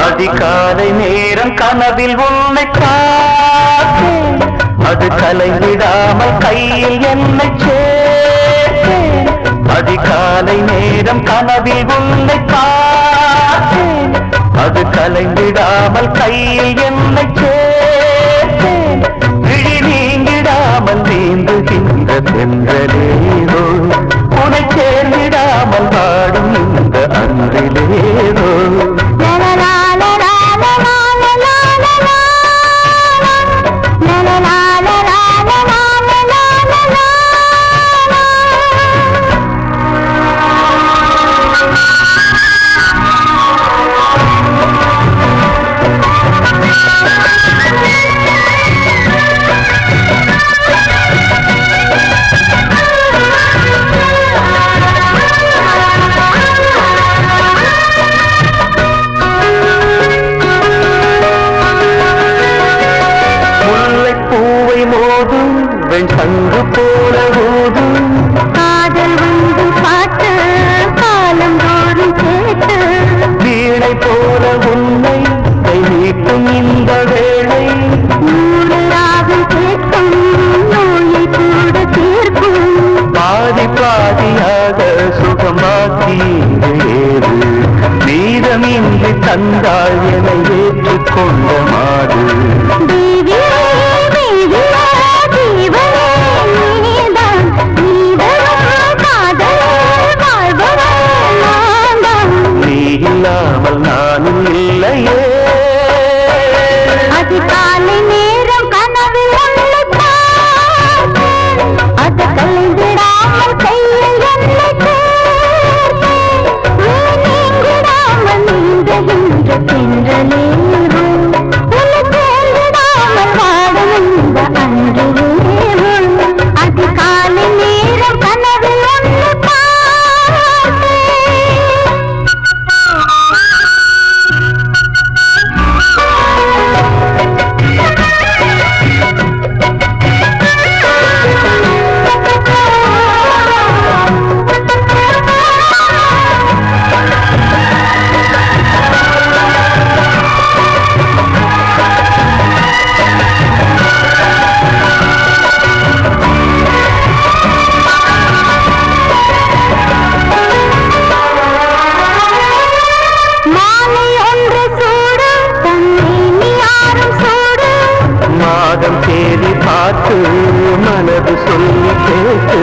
அதிகாலை நேரம் கனவில் உன்னை பார்த்தேன், அது கலைந்திடாமல் கையில் என்னை சேர்த்தேன். அதிகாலை நேரம் கனவில் உன்னை பார்த்தேன், அது கலைந்திடாமல் கையில் என்னை சேர்த்தேன். விழி நீங்கிடாமல் நீந்துகின்ற தென்றலேதோ, உனை சேர்ந்திடாமல் வாடும் இந்த அன்றிலேதோ. சங்கு போல ஊதும் காதல் வந்து பாட்டு காலம் தோறும் கேட்டு, வீணை போல உன்னை கை நீட்டும் இந்த வேளை, நூறு ராகம் கேட்கும் நோயை கூட தீர்க்கும். பாதி பாதியாக சுகமாக்கி ஏறு, மீதமின்றி தந்தாள் என ஏற்றுக்கொண்ட மாடு. இல்லாமல் நானும் இல்லையே. அதிகாலை நேரம் கனவில் உன்னை பார்த்தேன், அது கலைந்திடாமல் கையில் என்னை சேர்த்தேன். நீங்கிடாமல் நீந்துகின்ற தென்றலேவோ, உன்னை சேர்ந்திடாமல் வாடும் இந்த அன்றிலேவோ. அதிகாலை நேரம் கனவில் உன்னை தேடி பார்த்து மனது சொல்லி கேட்டு,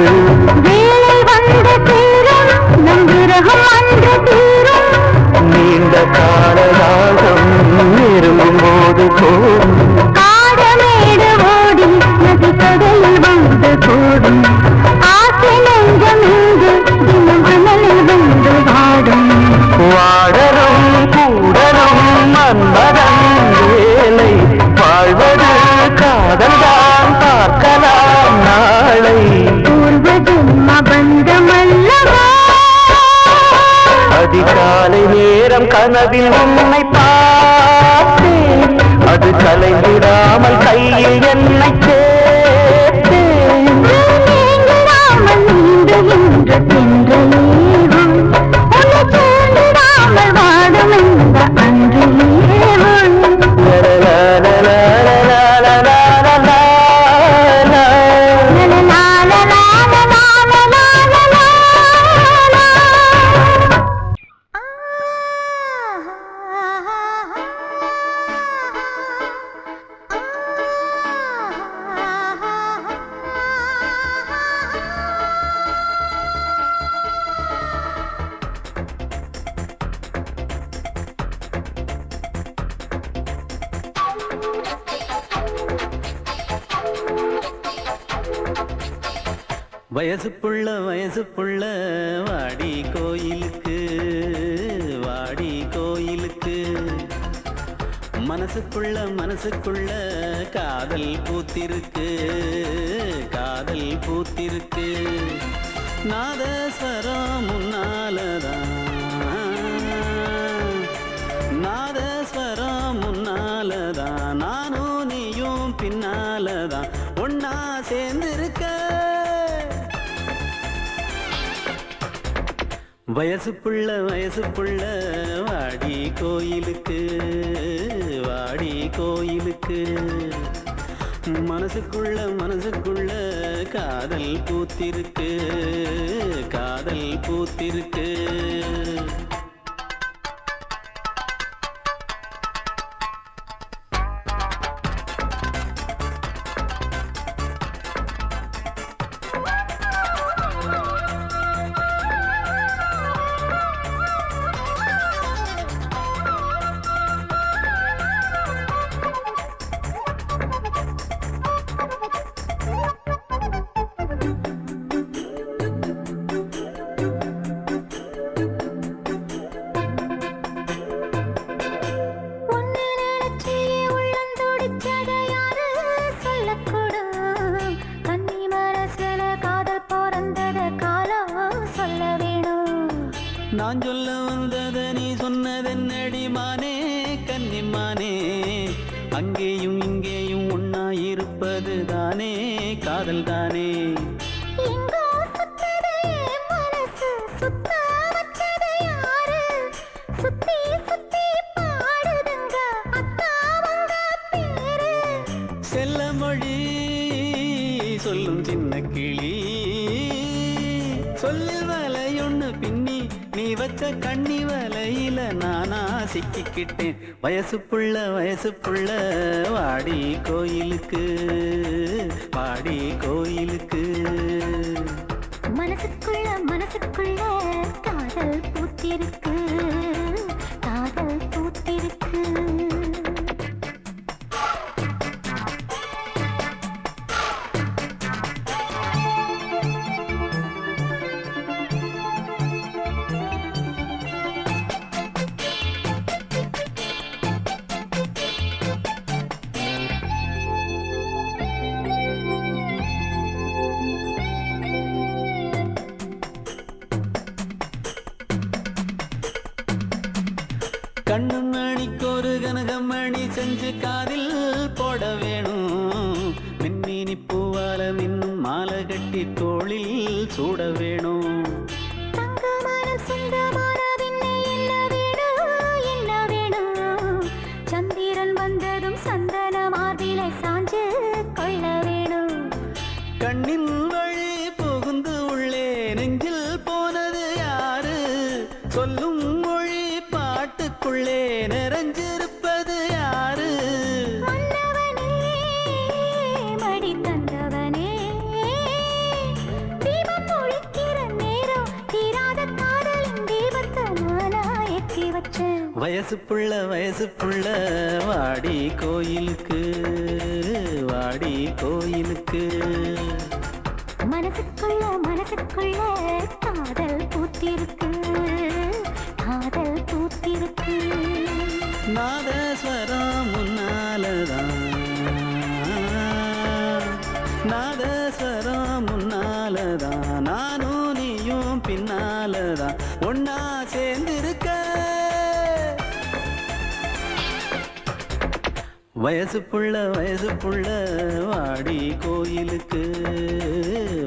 வேலை வந்து தீரும் நம் விரகம் வந்து தீரும். நீண்ட காலராகம் நெருங்கும் போது போடும், காடமேடு ஓடி நதி கடலில் வந்து கூடும். ஆசை நெஞ்சம் இங்கு தினம் அனலில் வந்து வாடும். வாடரும் கூடரும் மன்மதன் வேலை, வாழ்வது காதல்தான் பார்க்கலாம் நாளை. பூர்வ ஜென்ம பந்தமல்லவா. அதிகாலை நேரம் கனவில் உன்னை பார்த்தேன், அது கலைந்திடாமல் கையில் என்னை சேர்த்தேன். நீங்கிடாமல் நீந்துகின்ற தென்றலேவோ, உன்னை சேர்ந்திடாமல் வாடும் இந்த அன்றிலேவோ. வயசு புள்ள வாடி கோயிலுக்கு, வாடி கோயிலுக்கு. மனசுக்குள்ள காதல் பூத்திருக்கு, காதல் பூத்திருக்கு. நாதஸ்வரம் முன்னாலதான், நாதஸ்வரம் முன்னாலதான். நானும் நீயும் பின்னாலதான் ஒன்னா சேர்ந்திருக்க. வயசு புள்ள வாடி கோயிலுக்கு வாடி கோயிலுக்கு மனசுக்குள்ள காதல் பூத்திருக்கு காதல் பூத்திருக்கு நான் சொல்ல வந்தத நீ சொன்னதென்னடி மானே கன்னிமானே அங்கேயும் இங்கேயும் ஒன்னா இருப்பது தானே காதல் தானே செல்ல மொழி சொல்லும் சின்ன கிளி சொல்லில் வலையொன்னு பின்னி நீ வச்ச கண்ணி வலையில நானா சிக்கிக்கிட்டேன் வயசு புள்ள வாடி கோயிலுக்கு வாடி கோயிலுக்கு மனசுக்குள்ள காதல் பூத்திருக்கு காதல் பூத்திருக்கு கண்ணு மணிக்கொரு கனகமணி செஞ்சு காதில் போட வேணும் மின்மினி பூவால மின்னும் மாலை கட்டி தோளில் சூட வேணும் சந்திரன் வந்ததும் சந்தன மார்பிலை சாஞ்சு கொள்ள வேணும் கண்ணின் வழி புகுந்து உள்ளே நெஞ்சில் போனது யாரு சொல்லும் மொழி பாட்டுக்குள்ளே நிறைஞ்சிருப்பது யாரு மடி தந்தவனே தீபம் ஒழிக்கிற நேரம் தீராத காதலின் தீபத்தை நானா ஏற்றி வச்சேன் வயசு புள்ள வாடி கோயிலுக்கு வாடி கோயிலுக்கு மனசுக்குள்ள காதல் பூத்திருக்கு காதல் பூத்திருக்கு நாதஸ்வரம் முன்னாலதான் நாதஸ்வரம் முன்னாலதான் நானும் நீயும் பின்னாலதான் ஒன்னா சேர்ந்திருக்க வயசு புள்ள வாடி கோயிலுக்கு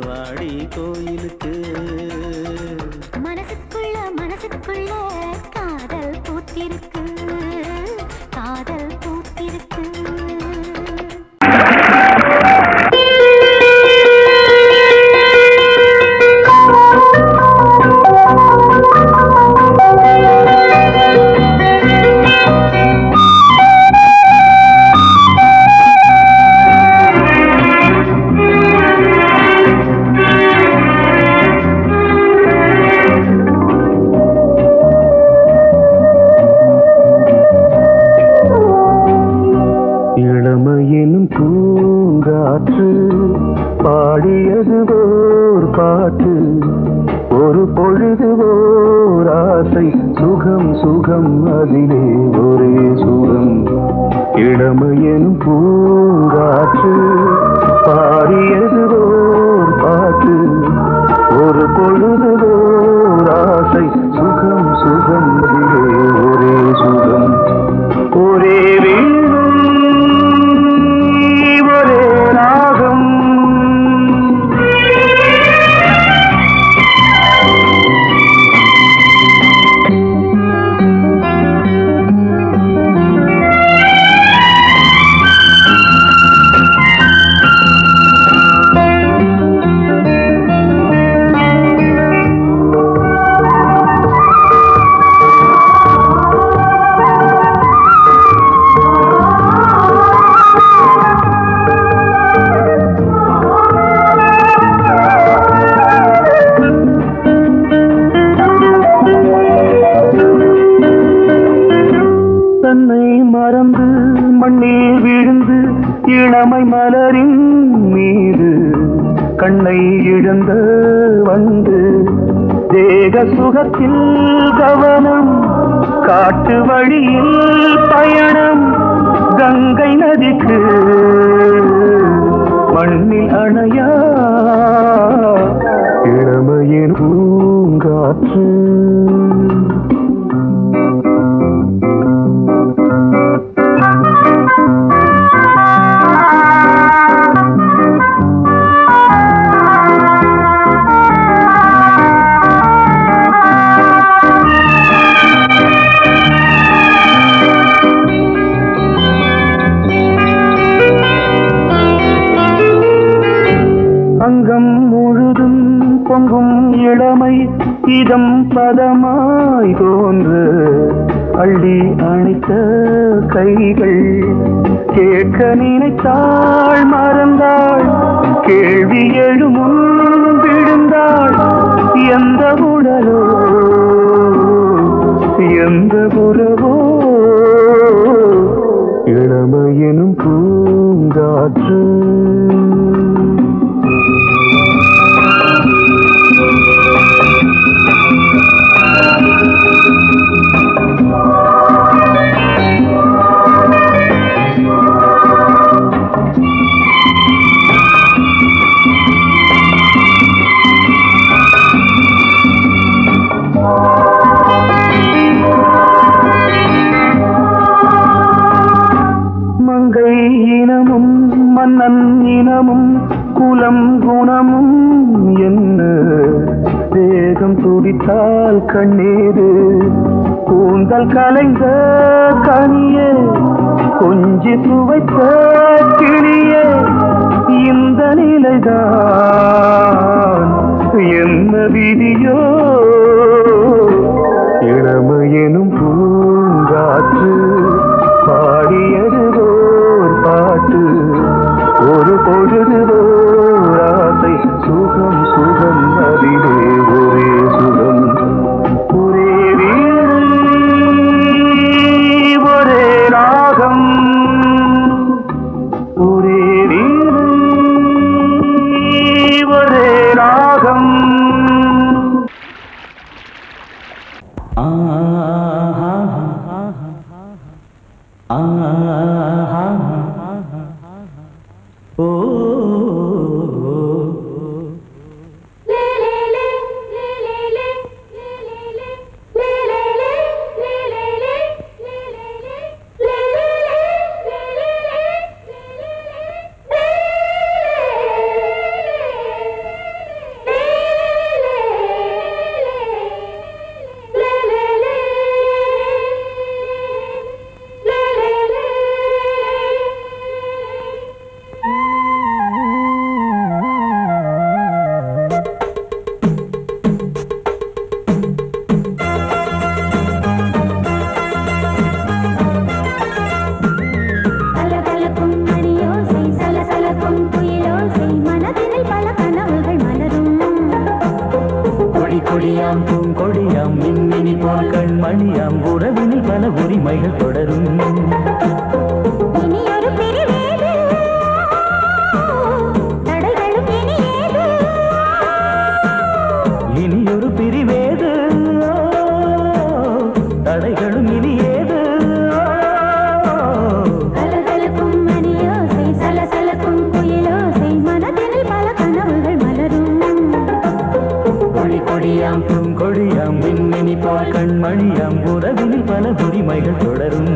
வாடி கோயிலுக்கு மனசுக்குள்ள காதல் பூத்திருக்கு காதல் பூத்திருக்கு இளமையினும் பூங்காற்று பாடியது ஓர் பாட்டு ஒரு பொழுது ஓர் ஆசை சுகம் சுகம் அதிலே ஒரே சுகம் இளமையினும் பூங்காற்று பாடியது ஓர் பாட்டு ஒரு பொழுது ஓர் ஆசை சுகம் சுகம் அதிலே ஒரே சுகம் ஒரே மண்ணில் விழுந்து இளமை மலரின் மீது கண்ணை இழந்த வந்து தேக சுகத்தில் கவனம் காட்டு வழியில் பயணம் கங்கை நதிக்கு மண்ணில் அணையா இளமையின் பூங்காற்று அங்கம் முழுதும் பொங்கும் இளமை இதம் பதமாய் தோன்று அள்ளி அணைத்த கைகள் கேட்க நினைத்தாள் மறந்தாள் கேள்வி எழுமுன் விழுந்தாள் எந்த உடலோ எந்த உறவோ இளமையெனும் பூங்காற்று இனமும் மன்னன் இனமும் குலம் குணமும் என்ன தேகம் துடித்தால் கண்ணீரு கூந்தல் கலைந்த கனியே கொஞ்சி சுவைத்த கிளியே இந்த நிலைதான் என்ன விதியோ இளமையெனும் பூங்காற்று பாடியது பாட்டு ஒரு பொழுது ஆசை சுகம் சுகம் அதிலே ஒரே சுகம் ஒரே வீடு ஒரே ராகம் ஒரே வீடு ஒரே ராகம் கொடியாம் பூங்கொடியாம் மின்மினி போல் கண்மணியாம் உறவினில் பல உரிமைகள் தொடரும் இனியொரு பிரிவேது தடைகளும் இனியேது கொடியாம் பூங்கொடியாம் மின்மினி போல் கண்மணியாம் உறவினில் பல உரிமைகள் தொடரும்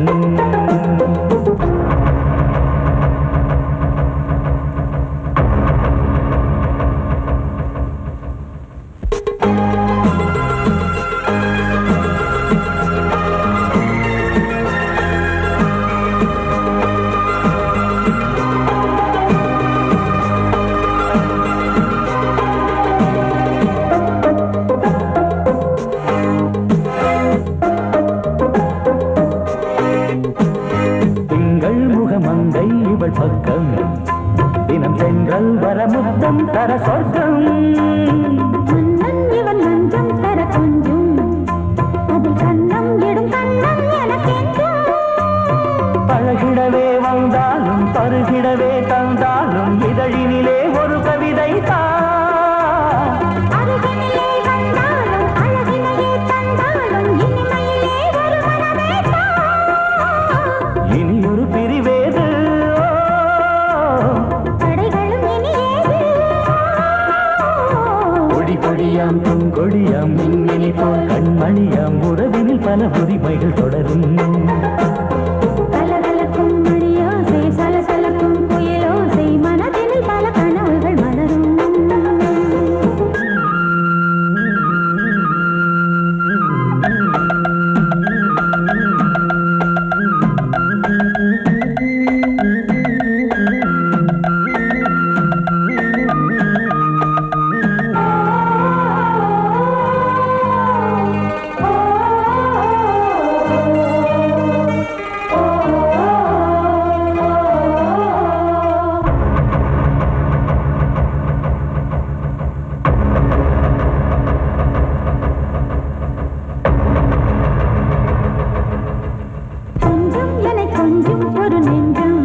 பக்கம் தினம் சென்றல் வர முத்தம் தர சொர்க்கம் இவன் மஞ்சம் தர கொஞ்சம் அதில் கண்ணம் இடும் கண்ணம் எனக்கென்றும் பழகிடவே பருகிடவே தந்தாலும் இதழினிலே ஒரு கவிதை தான். அருகினிலே வந்தாலும் அழகினையே தந்தாலும் இனிமையிலே ஒரு மனமே தான். இனியொரு பிரிவேது தடைகளும் இனியேது. கொடி கொடியாம் பொங்கொடியாம் மின்மினி போல் கண்மணியாம் உறவினில் பல உரிமைகள் தொடரும். கலகலக்கும் மணியோசை சலசலக்கும் புயலோசை மனதினில் பல கனவுகள் மலரும். கொஞ்சம் என கொஞ்சம் ஒரு நெஞ்சம்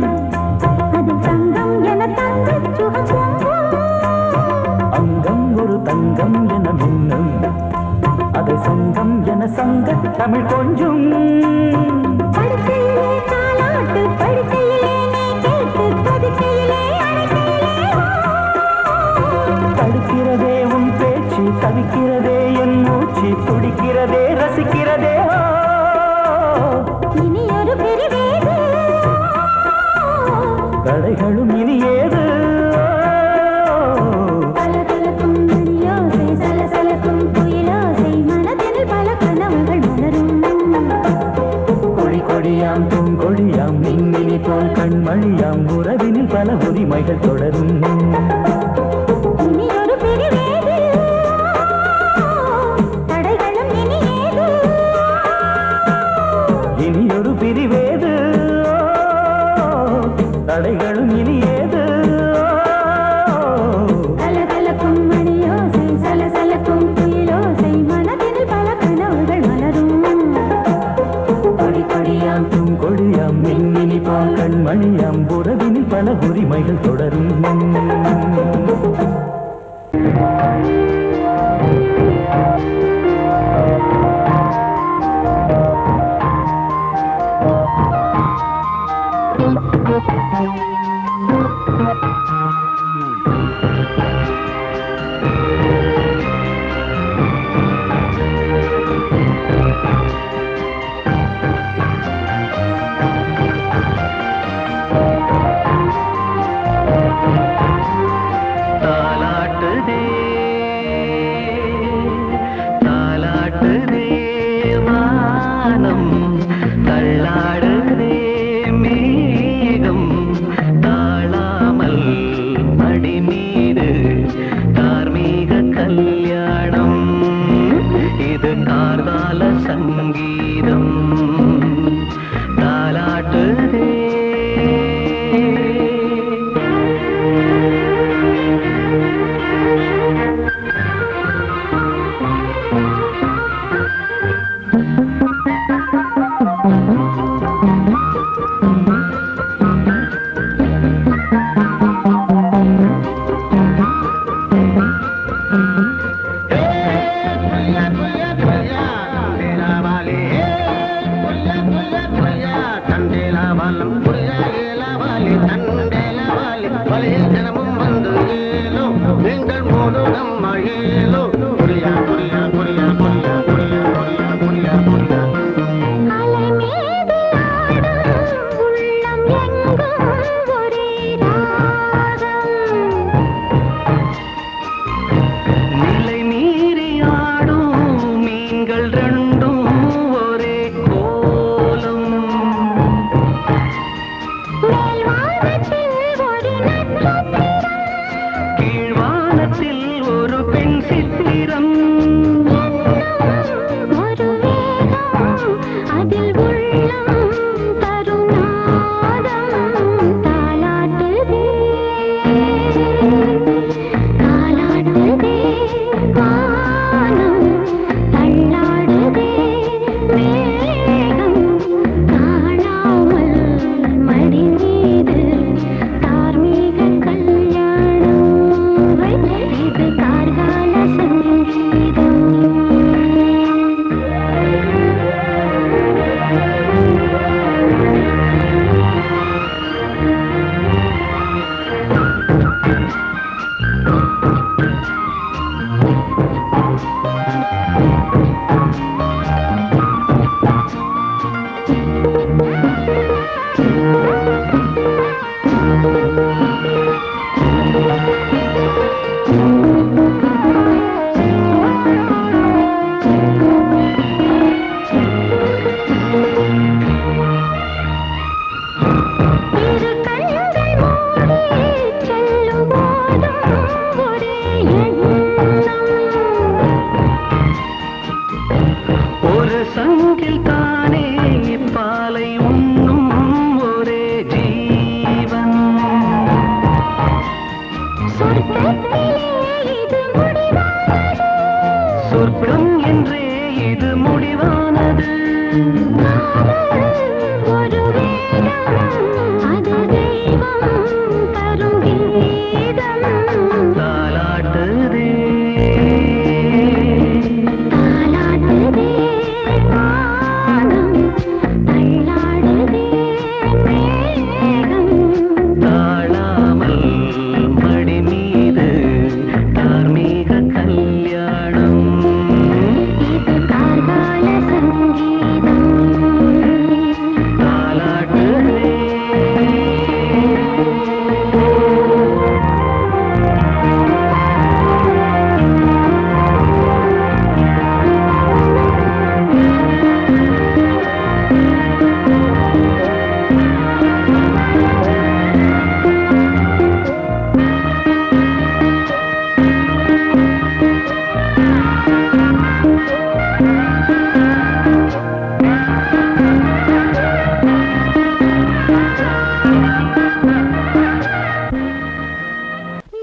அதில் தங்கம் என தங்கச் சுகம் பொங்கும். அங்கம் ஒரு தங்கம் என மின்னும் அதை சங்கம் என சங்க தமிழ் கொஞ்சும். படுக்கையிலே தாலாட்டு படுக்கையிலே நீ கேட்டு படுக்கையிலே அழைக்கையிலே தடுக்கிறதே உன் பேச்சு தவிக்கிறதே என் மூச்சு துடிக்கிறதே ரசிக்கிறதே. இனி ஒரு பிரிவேது. கடைகளும் இனி ஏது. கலகலக்கும் மணியோசை சலசலக்கும் புயலோசை மனதில் பல கனவுகள் மலரும். கொடி கொடியாம் பூங்கொடியாம் மின்மினி போல் கண்மணியாம் உறவினில் பல உரிமைகள் தொடரும். இனி ஒரு பிரிவேது. தடைகளும் இனியேது. இனியொரு பிரிவேது தடைகளும் இனி ஏது. கலகலக்கும் மணியோசை சலசலக்கும் புயலோசை மனதில் பல கனவுகள் மலரும். கொடி கொடியாம் பூங்கொடியாம் மின்மினி போல் கண்மணியாம் உறவினில் பல உரிமைகள் தொடரும். தாலாட்டுதே தாலாட்டுதே வானம் தள்ளாடுதே மேகம் தாழாமல் மடி மீது தார்மீக கல்யாணம் இது கார்கால சங்கீதம் தாலாட்டுதே. அலை மீது ஆடும் உள்ளம் எங்கும் ஒரே ராகம். நிலை மீறி ஆடும் மீன்கள் ரெண்டும் ஒரே கோலம் மேல்வானத்தில் ஒரு நட்சத்திரம் கீழ்வானத்தில் ஒரு பென்சில் காட்டுதே.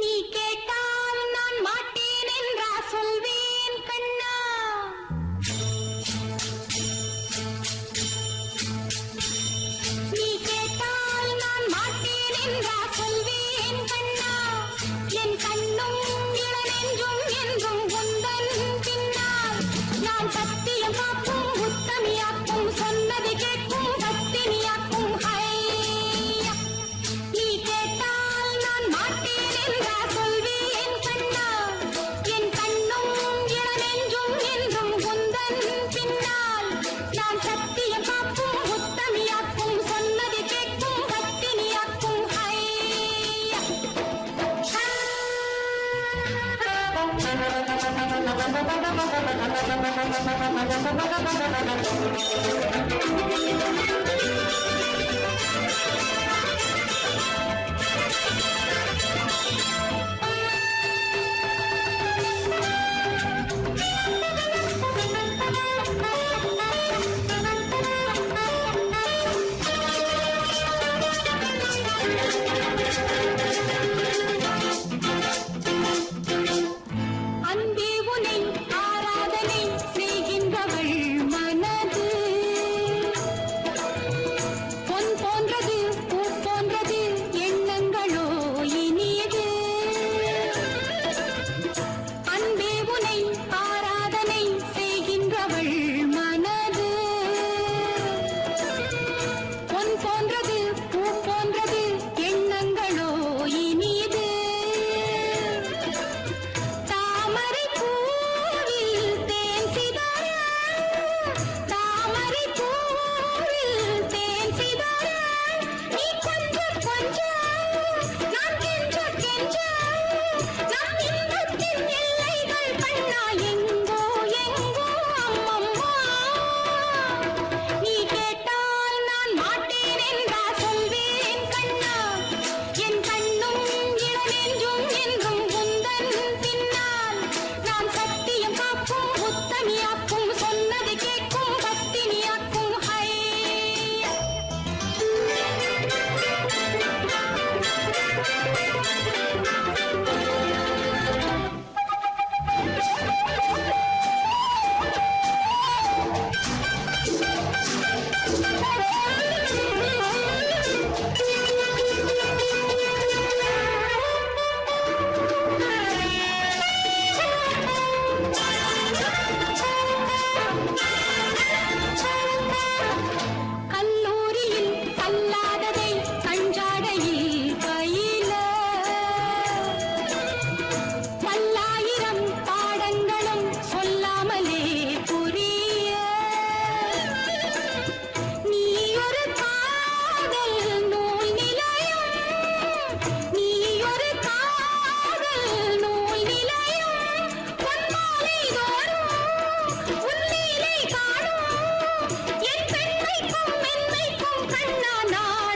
நீ கேட்டால் நான் மாட்டேன் என்றா சொல்வேன் கண்ணா. நீ கேட்டால் நான் மாட்டேன் என்றா சொல்வேன் கண்ணா. என் கண்ணும் இளநெஞ்சும் என்றும் உந்தன் பின்னால். நான் சத்தியம் காக்கும் உத்தமியாக்கும் சொன்னது கேட்கும் பத்தினியாக்கும் ஹையா. நீ கேட்டால் நான் மாட்டேன் என்றா சொல்வேன் கண்ணா. என் கண்ணும் இளநெஞ்சும் என்றும் உந்தன் பின்னால். நான் சத்தியம் காக்கும் உத்தமியாக்கும் சொன்னது கேட்கும் பத்தினியாக்கும் ஹையா. அன்பே உனை ஆராதனை செய்கின்றவள் மனது பொன் போன்றது பூ போன்றது எண்ணங்களோ இனியது. அன்பே உனை ஆராதனை செய்கின்றவள் மனது பொன் போன்றது பூ போன்றது எண்ணங்களோ இனியது. தாமரை பூவில் தேன் சிதற, தாமரை பூவில் தேன் சிதற, நீ கொஞ்சம் கொஞ்சம் நான் கெஞ்ச கெஞ்ச, நம் இன்பத்தின் எல்லைகள் கண்ணா எங்கோ எங்கோ அம்மம்மா. நீ கேட்டால் நான் மாட்டேன் என்றா சொல்வேன் கண்ணா. என் கண்ணும் இளநெஞ்சும் என்றும் உந்தன் பின்னால். நான் சத்தியம் காக்கும் உத்தமியாக்கும் சொன்னது கேட்கும் பத்தினியாக்கும் ஹையா. கல்லூரியில் கல்லாததை கஞ்சாடையில் பயில, பல்லாயிரம் பாடங்களும் சொல்லாமலே புரிய. நீ ஒரு காதல் நூல் நிலையம், நீ ஒரு காதல் நூல் நிலையம். பொன்மாலை தோறும் உன்னிலை காணும் என் பெண்மைக்கும் மென்மைக்கும் கண்ணா நான்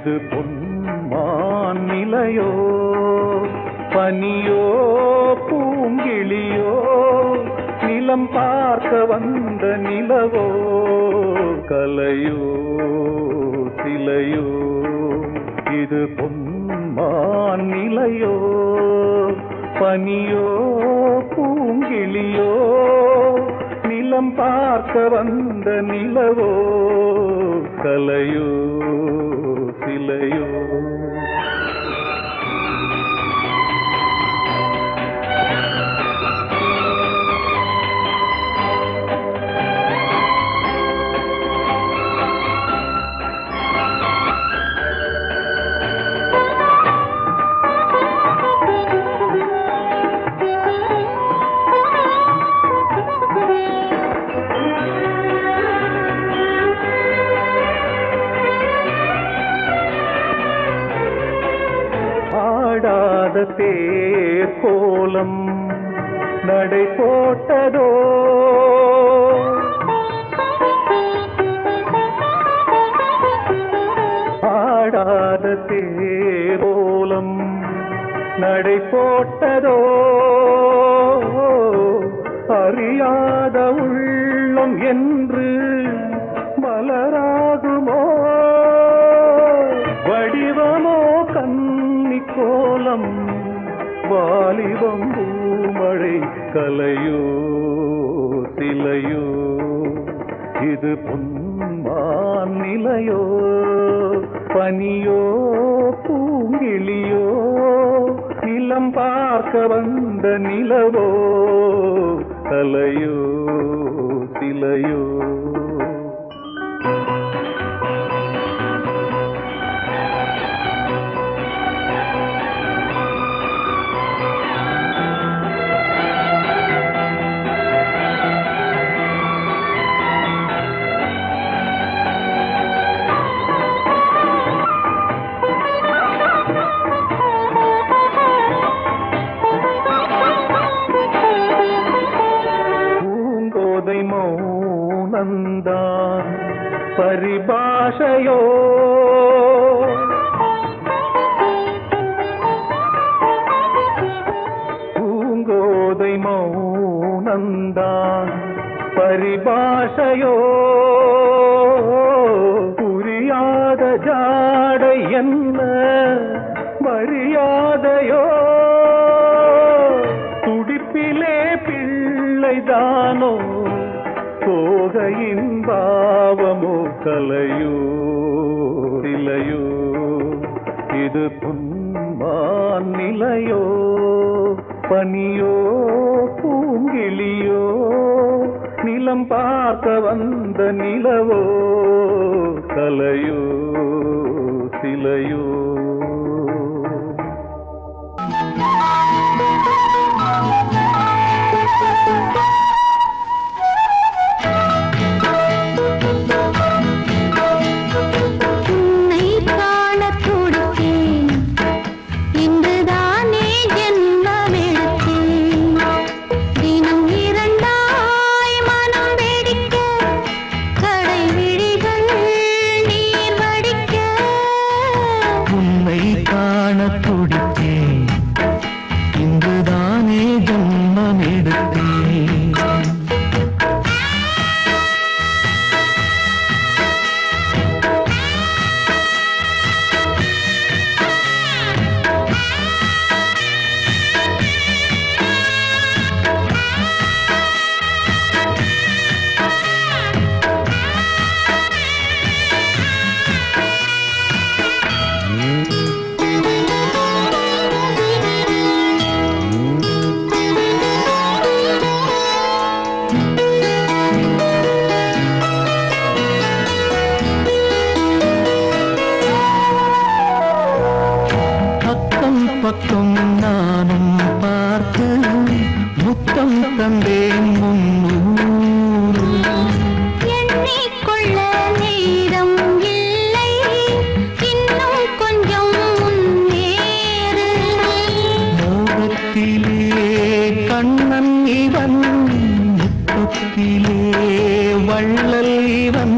இது பொன்மான் நிலையோ பனியோ பூங்கிளியோ நிலம் பார்க்க வந்த நிலவோ கலையோ சிலையோ இது பொன்மான் நிலையோ பனியோ பூங்கிளியோ நிலம் பார்க்க வந்த நிலவோ கலையோ சிலையோ தேர் கோலம் நடை போட்டதோ ஆடாத தேர் கோலம் நடை போட்டதோ அறியாத உள்ளம் என்று மலராகுமோ வடிவமோ கன்னி கோலம் வாலிபம் பூமழை கலையோ சிலையோ இது பொன்மான் நிலையோ பனியோ பூங்கிளியோ நிலம் பார்க்க வந்த நிலவோ கலையோ சிலையோ மௌனந்தான் பரிபாஷையோ பூங்கோதை மௌனந்தான் பரிபாஷையோ புரியாத ஜாடை என்ன மரியாதையோ துடிப்பிலே பிள்ளைதானோ சோகையின் பாவமோ கலையோ சிலையோ இது பொன்மான் நிலையோ பனியோ பூங்கிளியோ நிலம் பார்க்க வந்த நிலவோ கலையோ சிலையோ பக்கம் நானும் பார்த்து முத்தம் தந்தேன் முன்னூறு எண்ணிக்கொள்ள நேரம் இல்லை இன்னும் கொஞ்சம் முன்னேறு மோகத்திலே கண்ணன் இவன் முத்தத்திலே வள்ளல் இவன்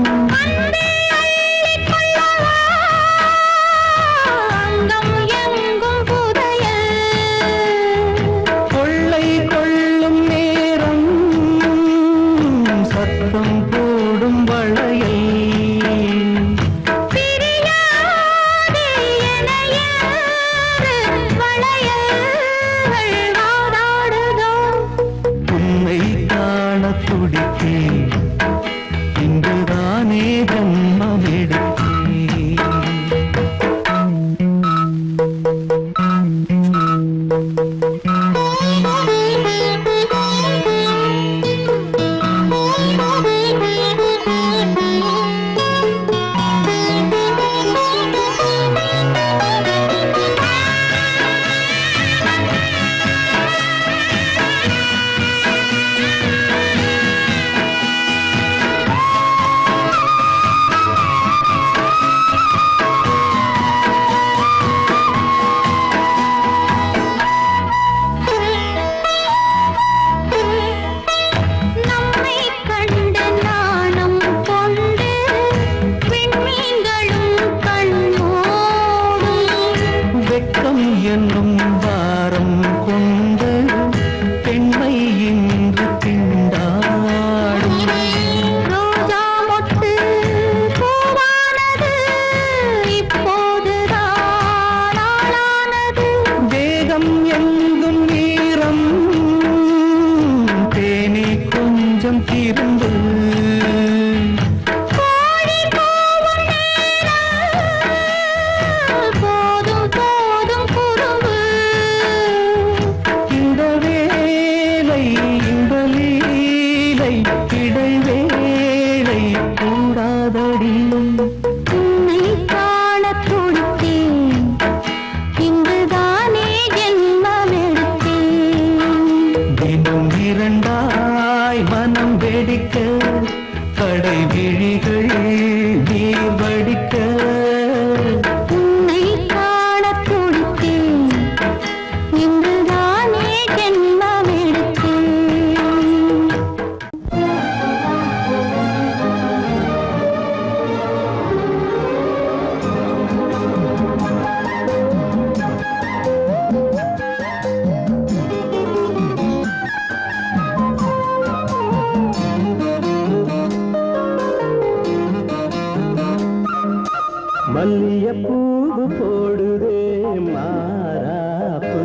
மல்லியப்பூவு போடுதே மாறாப்பு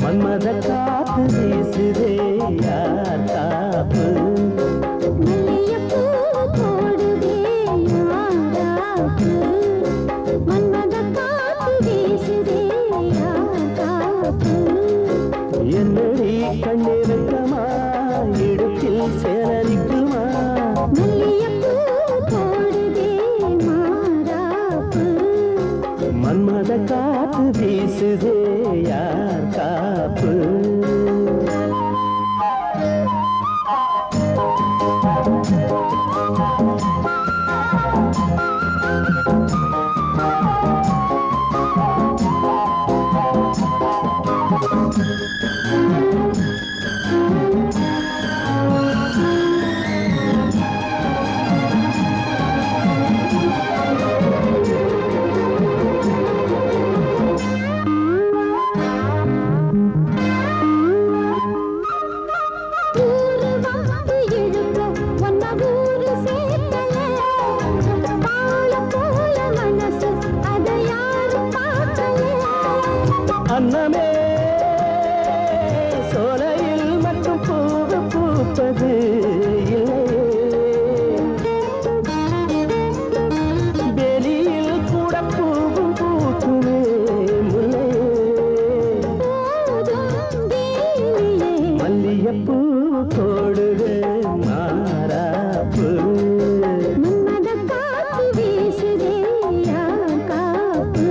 மன்மத காத்து வீசுதே யார் காப்பு மல்லிகைப்பூ போடுதே மாறாப்பு மன்மத காத்து வீசுதே யார் காப்பு என்னடி கண்ணிருக்கமா இடுப்பில் சேலரிக்குமா மல்லிகைப்பூ போடுதே மாறாப்பு மன்மத காத்து வீசுதே யார் காப்பு ஊரு வந்து இழுக்க ஒன்ன ஊரு சேர்க்கல பால போல மனசு அதை யாரும் பார்க்கல அன்னமே சோலையில் மட்டும் பூவு பூப்பது வெளியில் கூட பூவும் பூக்குமே முல்லையே மல்லியப்பூ போடுது மாறாப்பு மன்மத காத்து வீசுதே யார் காப்பு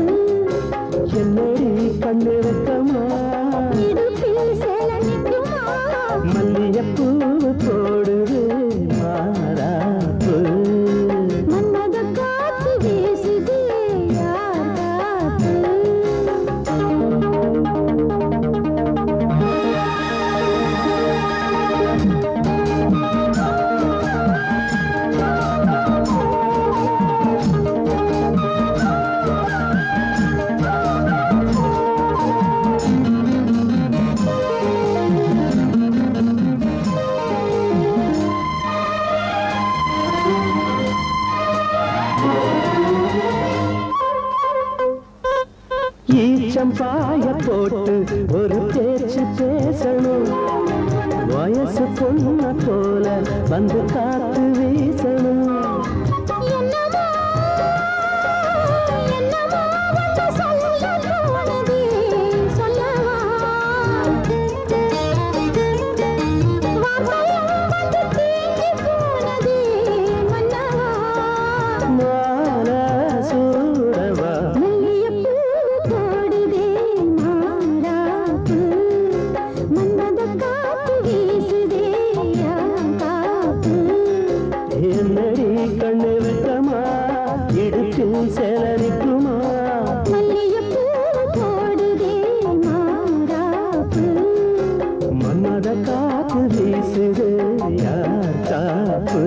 என்னடி கண்ணிருக்கமா இடுப்பில் சேல நிற்குமா மல்லியப்பூ போடுது மாறாப்பு மன்மத காத்து வீசுதே யார் காப்பு ஈச்சம் பாய போட்டு ஒரு பேச்சு பேசணும் வயசு பொண்ண போல வந்து காத்து வீசணும் என்னமோ என்னமோ வந்து சொல்ல தோணுதே சொல்லவா வார்த்தையும் வந்து தீங்கி போனதே மன்னவா மாற சூடவா மல்லிகைப்பூ போடுதே மாறாப்பு மன்மத காத்து வீசுதே யார் காப்பு என்னடி கண்ணிருக்கமா இடுப்பில் சேலரிக்குமா மல்லிகைப்பூ போடுதே மாறாப்பு மன்மத காத்து வீசுது யார் காப்பு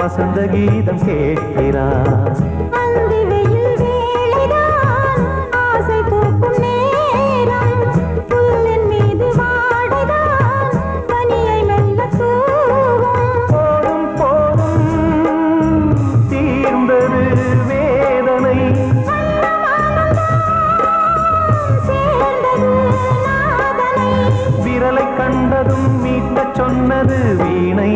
வசந்த கீதம் கேட்கிறார். அந்தி வெயில் வேளைதான் ஆசை பூக்கும் நேரம், புல்லின் மீது வாடைதான் பனியை மெல்ல தூவும். போதும் போதும் தீர்ந்தது வேதனை, சேர்ந்தது நாதனை. விரலை கண்டதும் மீட்டச் சொன்னது வீணை.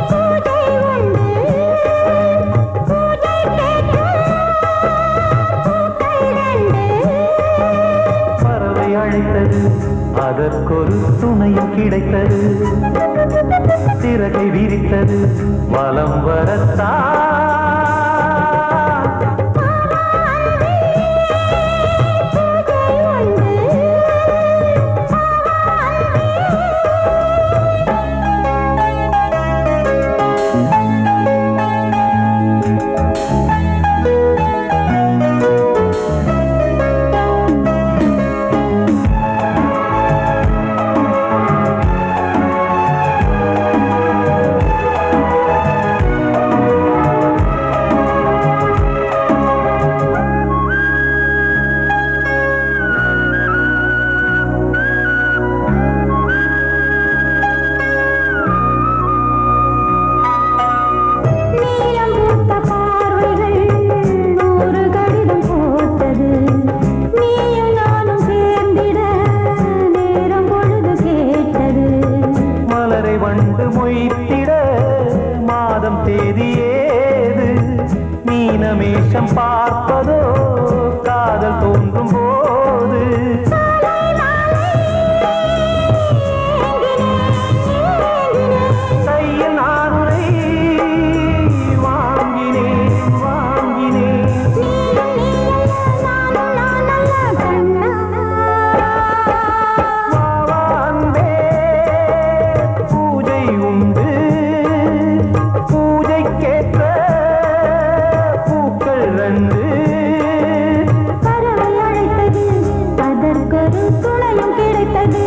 பூஜை உண்டு, பூஜை கேட்கும் பூக்கள் ரெண்டு. பறவை அழைத்தது, அதற்கொரு துணையும் கிடைத்தது. சிறகை விரித்தது, வலம் வரத்தான். நீலம் பூத்த பார்வைகள் நூறு கடிதம் போட்டது. நீயும் நானும் சேர்ந்திட நேரம் பொழுது கேட்டது. மலரை வண்டு மொய்த்திட மாதம் தேதி ஏது? மீனமேஷம் பார்ப்பதோ காதல் தோன்றும் போது. கையில் நானுரை வாங்கினேன் வாங்கினேன். வா அன்பே, பூஜை உண்டு, பூஜைக்கேற்ற பூக்கள் ரெண்டு. பறவை அழைத்தது, அதற்கொரு துணையும் கிடைத்தது.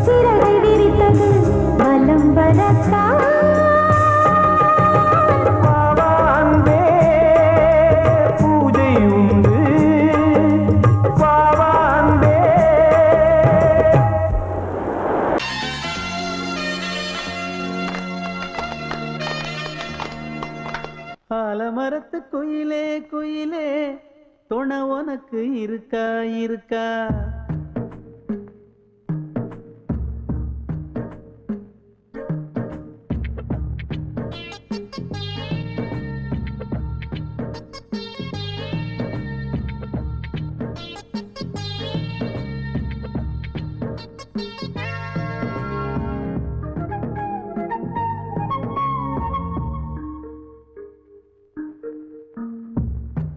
சிறகை விரித்தது, வலம் வரத்தான். வா அன்பே, பூஜை உண்டு, வா அன்பே. ஆலமரத்து குயிலே குயிலே, துணை உனக்கு இருக்கா இருக்கா?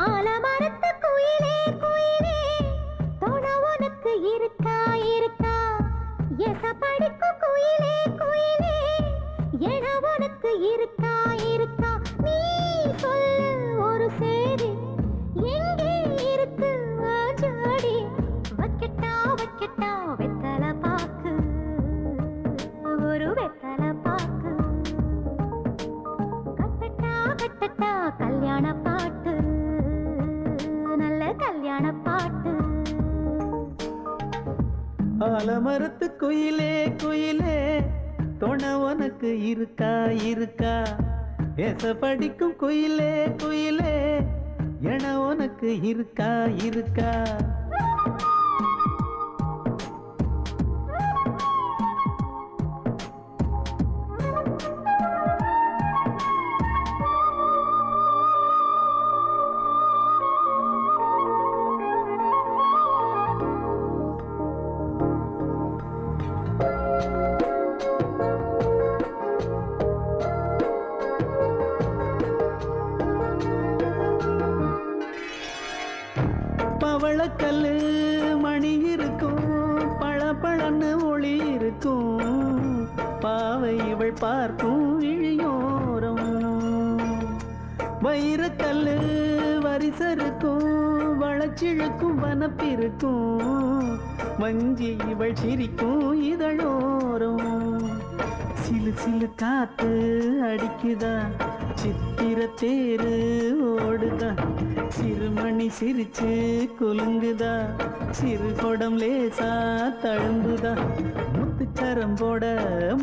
ஆலமரத்து குயிலே குயிலே, துணை உனக்கு இருக்கா இருக்கா? எச படிக்கும் குயிலே குயிலே, என உனக்கு இருக்கா இருக்கா? நீ சொல்லு ஒரு சேதி, எங்கே இருக்கு ஜோடி? வைக்கட்டா வைக்கட்டா வெத்தலை பாக்கு, ஒரு வெத்தலை பாக்கு. கட்டட்டா கட்டட்டா கல்யாண பாட்டு, நல்ல கல்யாண பாட்டு. ஆலமரத்து குயிலே குயிலே, துணை உனக்கு இருக்கா இருக்கா? எச படிக்கும் குயிலே குயிலே, என உனக்கு இருக்கா இருக்கா? பவளக்கல்லு மணி இருக்கும், பளபளன்னு ஒளி இருக்கும். பாவை இவள் பார்க்கும் இழியோரம், வைரக்கல்லு பரிசருக்கும் வளச்சிழுக்கும் வனப்பிருக்கும் வஞ்சி இவள் சிரிக்கும் இதழோரும் சிலு சிலு காத்து அடிக்குதா சித்திர தேரு ஓடுதா சிறுமணி சிரிச்சு குலுங்குதா சிறு கொடம் லேசா தழும்புதா முத்துச்சரம் போட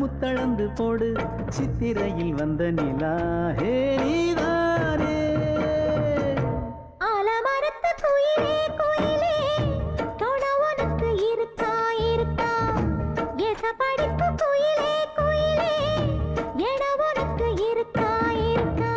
முத்தளந்து போடு சித்திரையில் வந்த நிலா ஹே நீதானே ஆலமரத்து குயிலே குயிலே தொட உனக்கு இருக்கா இருக்கா எசபடிக்கு குயிலே குயிலே எட உனக்கு இருக்கா இருக்கா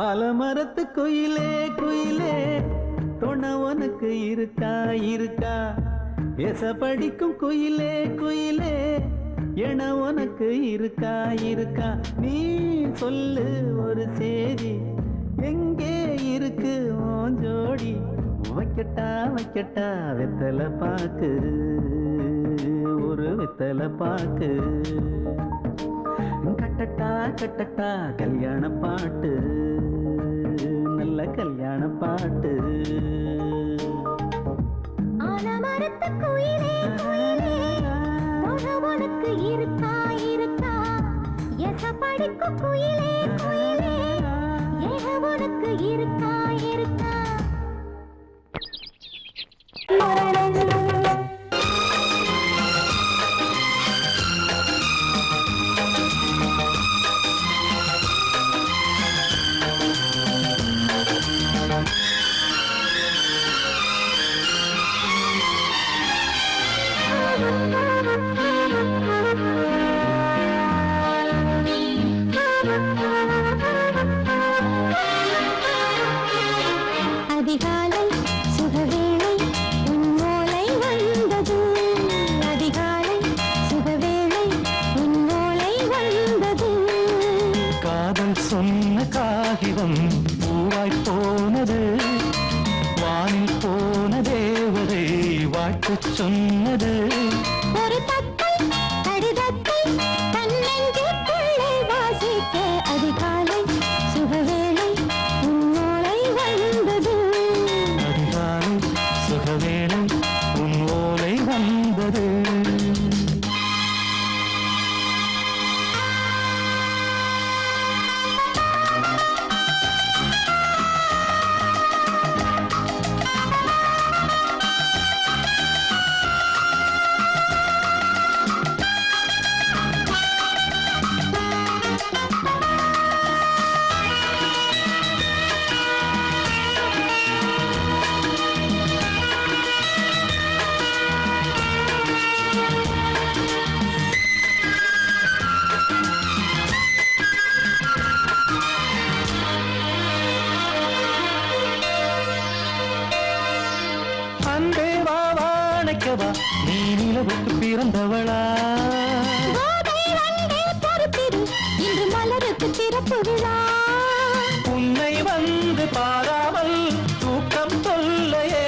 ஆலமரத்து குயிலே குயிலே தொண உனக்கு இருக்கா இருக்கா எசபடிக்கும் குயிலே குயிலே என உனக்கு இருக்கா இருக்கா நீ சொல்லு ஒரு சேதி எங்கே இருக்கு உன் ஜோடி வைக்கட்டா வைக்கட்டா வெத்தலை பாக்கு ஒரு வெத்தலை பாக்கு கட்டட்டா கட்டட்டா கல்யாண பாட்டு நல்ல கல்யாண பாட்டு ஆலமரத்து குயிலே குயிலே தொட உனக்கு இருக்கா இருக்கா எசபடிக்கு குயிலே குயிலே எட உனக்கு இருக்கா இருக்கா அதிகாலை சுகவேளை உன்னோலை வந்தது அதிகாலை சுகவேளை உன்னோலை வந்தது காதல் சொன்ன காகிதம் பூவாய் போனது வானில் போன தேவதை வாழ்த்து சொன்னது ஒரு தத்தை கடிதத்தை தன்னெஞ்சுக்குள்ளே வாசிக்க அதிகாலை சுகவேளை உன்னோலை வந்தது அதிகாலை சுகவேளை உன் ஓலை வந்தது நீ நிலவுக்கு பிறந்தவளா இன்று மலருக்கு திறப்பு விழா உன்னை வந்து பாராமல் தூக்கம் சொல்லையே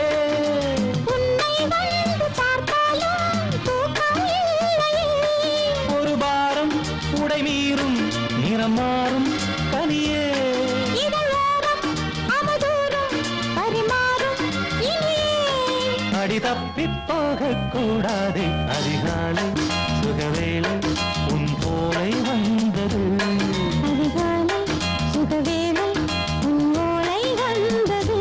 உன்னை வந்து பார்த்தாலும் தூக்கம் இல்லையே ஒரு பாரம் உடை மீறும் நிறம் மாறும் கனியே தப்பி போகக்கூடாது அதிகாலை சுகவேளை உன் போலை வந்தது அதிகாலை சுகவேளை உன் ஓலை வந்தது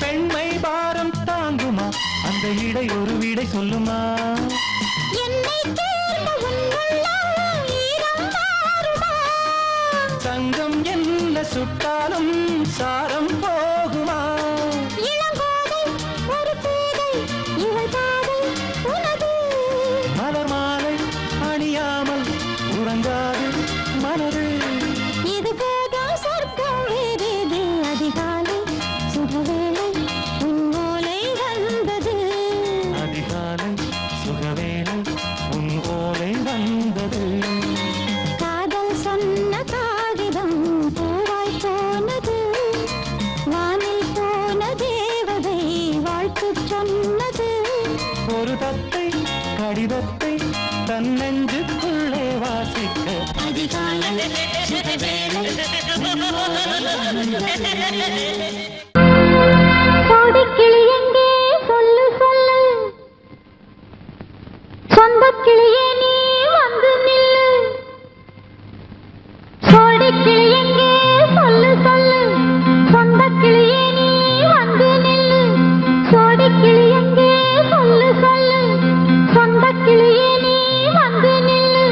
பெண்மை பாரம் தாங்குமா அந்த இடை ஒரு விடை சொல்லுமா தங்கம் என்ன சுட்டாலும் சாரம் போகுமா மலர் மாலை அணியாமல் உறங்காது மனது இது போதும் சொர்க்கம் வேறேது அதிகாலை சுகவேளை உன் ஓலை வந்தது அதிகாலை சுகவேளை உன் ஓலை வந்தது காதல் சொன்ன காகிதம் பூவாய் போனது வானில் போன தேவதை வாழ்த்து சொன்னது ஒரு தத்தை கடிதத்தை தன் நெஞ்சுக்குள்ளே வாசிக்க அதிகாலை சுகவேளை கோடிக்கிளி எங்கே சொல்லு சொல்லு சொந்த கிளியே நீ வந்து நில்லு கோடிக்கிளி எங்கே சொல்லு சொல்லு சொந்த கிளியே நீ வந்து நில்லு கோடிக்கிளி எங்கே சொல்லு சொல்லு சொந்த கிளியே நீ வந்து நில்லு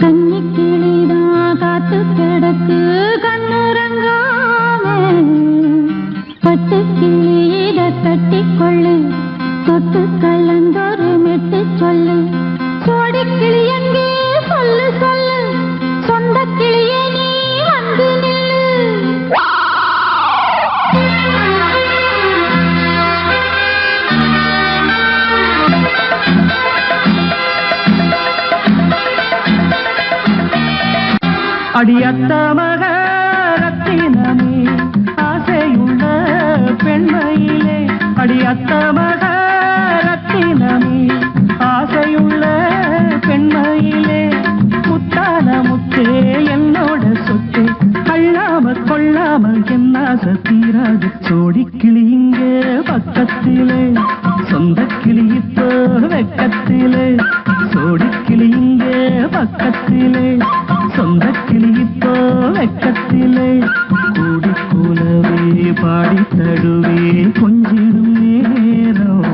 கன்னி கிளிதான் காத்து கிடக்கு கண்ணுறங்காம பட்டு கிளியிட கட்டிக்கொள்ளு தொட்டு கலந்தொரு மெட்டு சொல்லு கோடி கிளி எங்கே சொல்லு சொல்லு சொந்த கிளியே நீ வந்து நில்லு அடியத்த மக ரத்தினமே ஆசையுள்ள பெண்மையிலே அடியத்த மக ரத்தினமே ஆசையுள்ள பெண்மையிலே முத்தான முத்தே என்னோட சொத்து கள்ளாம கொள்ளாம என்ன தீராது சோடிக்கிளி இங்கே பக்கத்திலே சொந்த கிளி இப்போ வெக்கத்திலே சோடிக்கிளி இங்கே பக்கத்திலே சொந்த கிளி இப்போ வெக்கத்திலே கூடி கூலவே பாடி தடுவே கொஞ்சிடும் நேரம்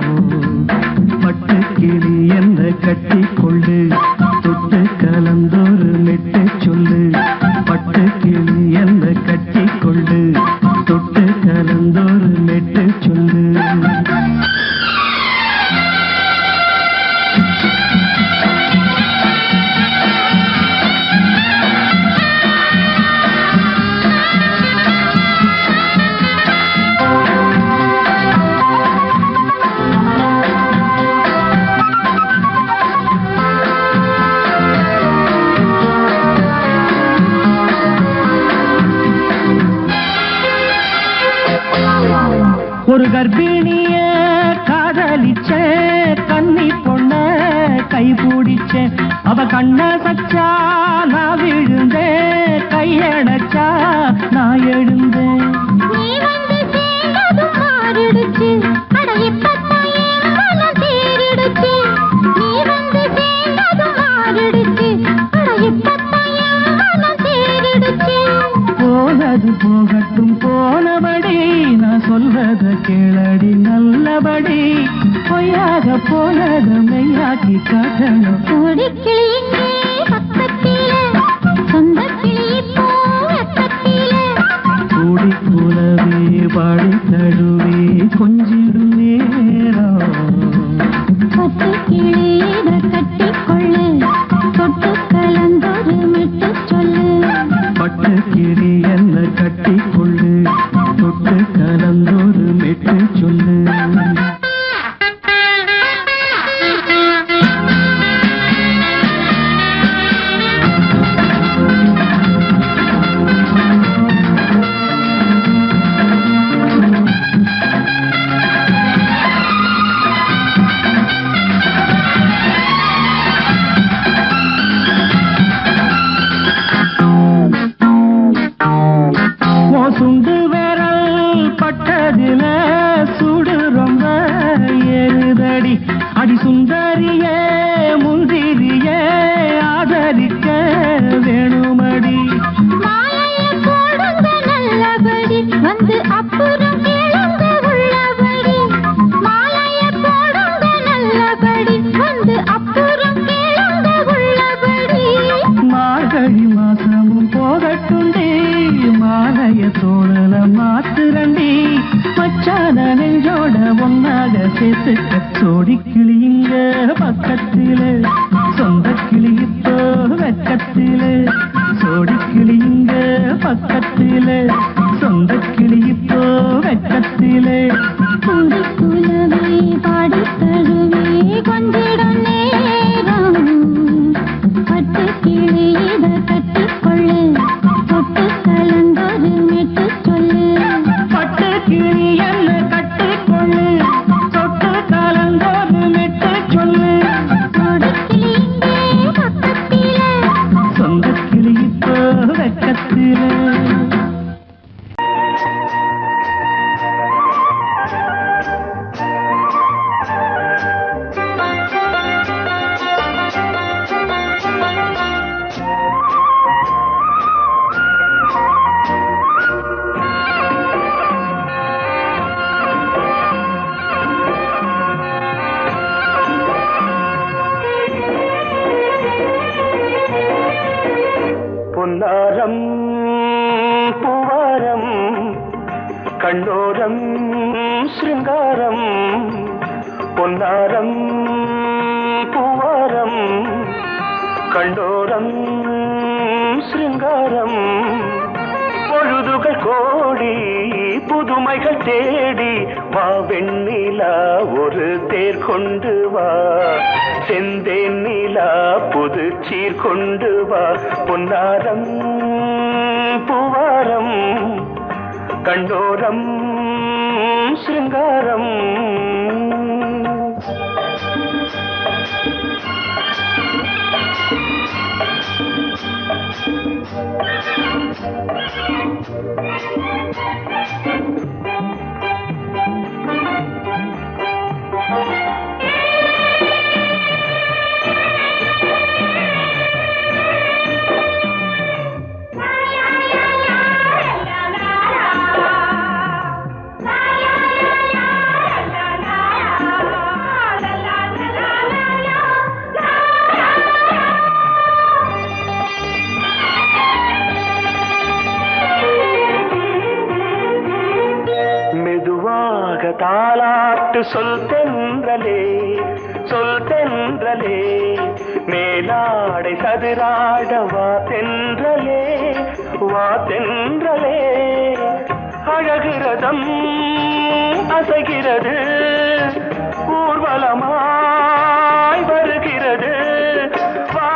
பட்டு கிளி என்ன கட்டி கொள்ளு தொட்டு கலந்தொரு மெட்டு சொல்லு பட்டு கிளி என்ன கட்டி கொள்ளு தொட்டு கலந்தொரு மெட்டு சொல்லு ஒரு கர்ப்பிணிய காதலிச்ச கன்னி பொண்ண கை பிடிச்ச அவ கண்ண சச்சா நான் விழுந்தேன் கையடைச்சா நான் எழுந்தேன் நீ வந்து சேர்ந்ததும் மாறிடுச்சு அட இப்பத்தான் என் மனம் தேறிடுச்சு நீ வந்து சேர்ந்ததும் மாறிடுச்சு அட இப்பத்தான் என் மனம் தேறிடுச்சு போனது போகட்டும் போனபடி நான் சொல்றத கேளடி நல்லபடி பொய்யாக போனது மெய்யாக்கி காட்டணும் கோடிக்கிளி இங்கே பக்கத்திலே சொந்த கிளி இப்போ வெக்கத்திலே கூடி கூலவே பாடி தடுவே கொஞ்சிடும் நேரம் தொட்டு கலந்தொரு மெட்டு சொல்லு. சுண்டு விரல் பட்டதில சுடு ரொம்ப ஏறுதடி. அடி சுந்தரியே முந்திரியே ஆதரிக்க வேணுமடி. மாலையை போடுங்க நல்லபடி வந்து அப்புறம் கேளுங்க உள்ளபடி. மாலையை போடுங்க நல்லபடி வந்து அப்புறம் கேளுங்க உள்ளபடி. மார்கழி மாசமும் போகட்டுண்டி மாலைய தோழல மாத்துரண்டி. மச்சான நெஞ்சோட ஒன்னாக சேர்த்துக்க சோடி கிளியுங்க பக்கத்தில சொந்த கிளி இப்போ வெக்கத்தில. சோடி கிளியுங்க பக்கத்தில சொந்த கிளி இப்போ வெக்கத்தில. குலவே பாடி தழுவே கொஞ்சிடம் நேரம் பட்டு கிளி இத கட்டிக்கொள்ளு தொட்டு கலந்தொரு மெட்டு சொல்லு. பட்டு கிளி என்ன கட்டிக்கொள்ளு தொட்டு கலந்தொரு மெட்டு சொல்லு. தொடு கிளி இங்கே பக்கத்தில சொந்த கிளி இப்போ வெக்கத்தில. பொன்னாரம் பூவாரம் கண்ணோரம் சிருங்காரம். பொன்னாரம் பூவாரம் கண்டோரம் சிருங்காரம். பொழுதுகள் கோடி புதுமைகள் தேடி வா வெண்ணிலா ஒரு தேர் கொண்டு வா. செந்தேன் நிலா புது சீர் கொண்டு வா. பொன்னாரம் பூவாரம் கண்டோரம் சிருங்காரம். தாலாட்டு சொல் தென்றலே சொல் தென்றலே. மேலாடை சதுராட வா தென்றலே வா தென்றலே. அழகிறதம் அசைகிறது ஊர்வலமாய் வருகிறது. வா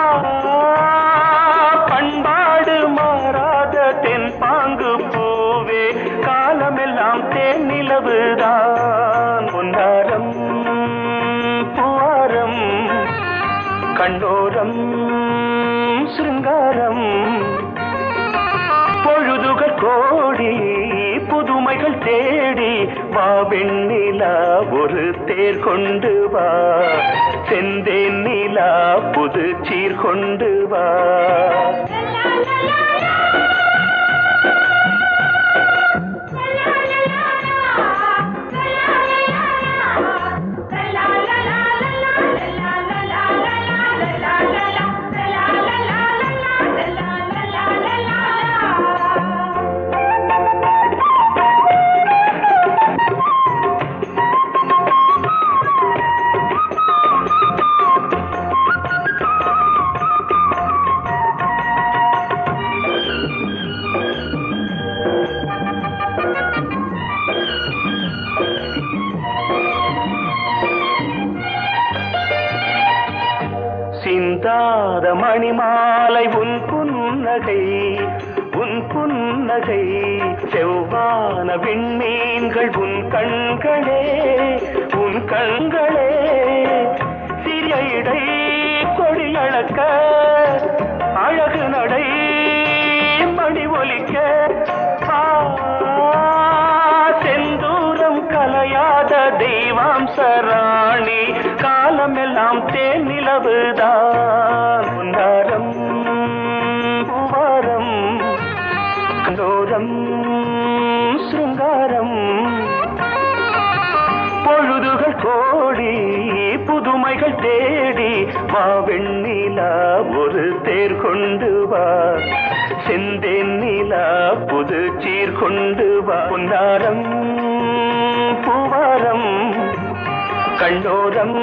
பண்பாடு மாறாத தென் பாங்கு பூவே காலமெல்லாம் தேன் நிலவுதான். பொன்னாரம் பூவாரம் கண்டோரம் சிருங்காரம். பொழுதுகள் கோடி புதுமைகள் தேடி வா வெண்ணிலா ஒரு தேர் கொண்டு வா. செந்தேன் நிலா புது சீர் கொண்டு வா. பொருந்தாத மணிமாலை உன் புன்னகை உன் புன்னகை செவ்வான விண்மீன்கள் உன் கண்களே உன் கண்களே சிறிய இடை கொடியளக்க அழகு நடை மணி ஒலிக்க செந்தூரம் கலையாத தெய்வாம்சராணி காலமெல்லாம் தேன் நிலவுதான் உன்னாரம் பூவாரம் கண்டோரம் சிருங்காரம் பொழுதுகள் கோடி புதுமைகள் தேடி வா வெண்ணிலா ஒரு தேர் கொண்டு வா செந்தேன் நிலா புது சீர் கொண்டு வா பொன்னாரம் பூவாரம் கண்டோரம்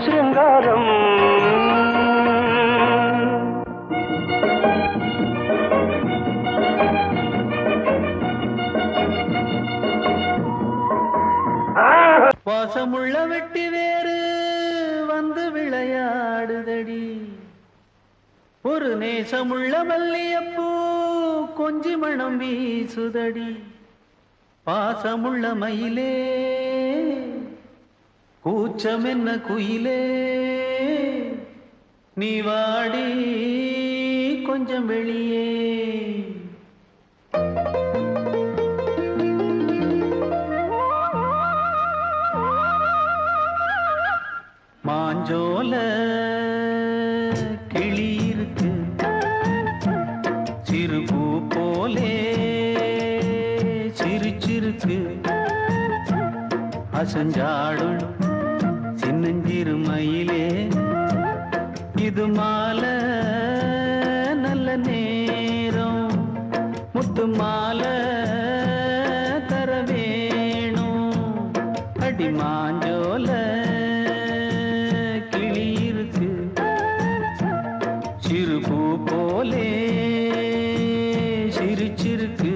சிருங்காரம் வாசமுள்ள வெட்டி வேறு வந்து விளையாடுதடி ஒரு நேசமுள்ள மல்லியப்பூ கொஞ்சி மணம் வீசுதடி பாசமுள்ள மயிலே கூச்சம் என்ன குயிலே நீ வாடி கொஞ்சம் வெளியே மாஞ்சோல கிளி இருக்கு சிறுபூ போலே சிரிச்சிருக்கு அசஞ்சாடும் சின்னஞ்சிறு மயிலே இது மாலை நல்ல நேரம் முத்து மாலை தர வேணும் அடி மாஞ்சோல சிறுபூ போலே சிரிச்சிருக்கு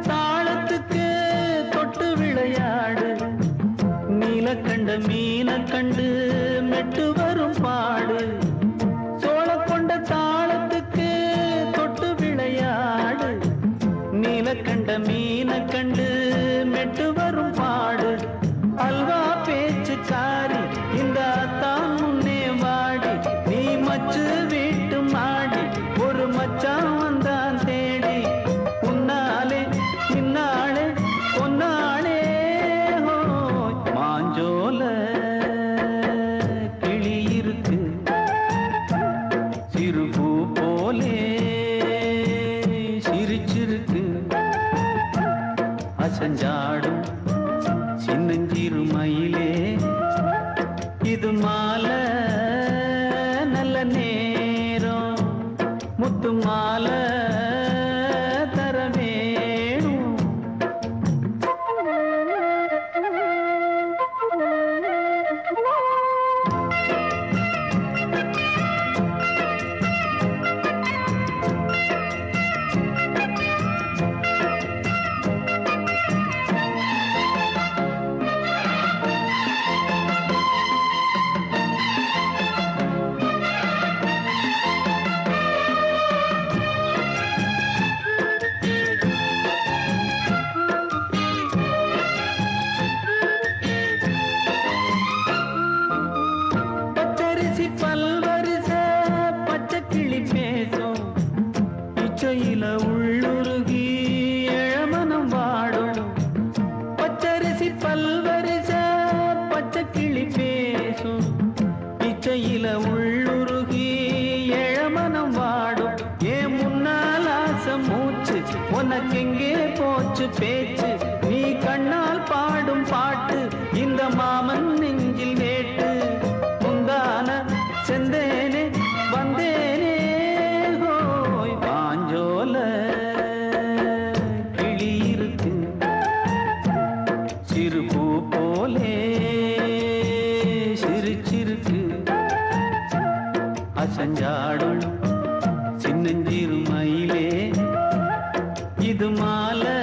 தாளத்துக்கு தொட்டு விளையாடு நீலக்கண்ட மீன கண்டு மெட்டு வரும் பாடு சோழ கொண்ட தாளத்துக்கு தொட்டு விளையாடு நீலக்கண்ட மீன கண்டு மெட்டு வரும் பாடு அல்வா பேச்சுக்காரி இந்த தான் முன்னே வாடி நீ மச்சு வீட்டு மாடி ஒரு மச்சான் வந்தான் தேடி உன்னாலே இன்னாளே பொன்னாளே மாஞ்சோல கிளி இருக்கு சிறுபூ போலே சிரிச்சிருக்கு அசஞ்சாடும் சின்னஞ்சிறு மயிலே இது மாலை நல்ல நேரம் முத்து மாலை தர வேணும் பல்வரிச பச்சை கிளி பேசும் இச்சையில உள்ளுருகி இளமனம் வாடும் பச்சரிசி பல்வரிச பச்சை கிளி பேசும் இச்சையில உள்ளுருகி இளமனம் வாடும் ஏன் முன்னால் ஆசை மூச்சு உனக்கெங்கே போச்சு பேச்சு நீ கண்ண அசஞ்சாடும் சின்னஞ்சிறு மயிலே இது மாலை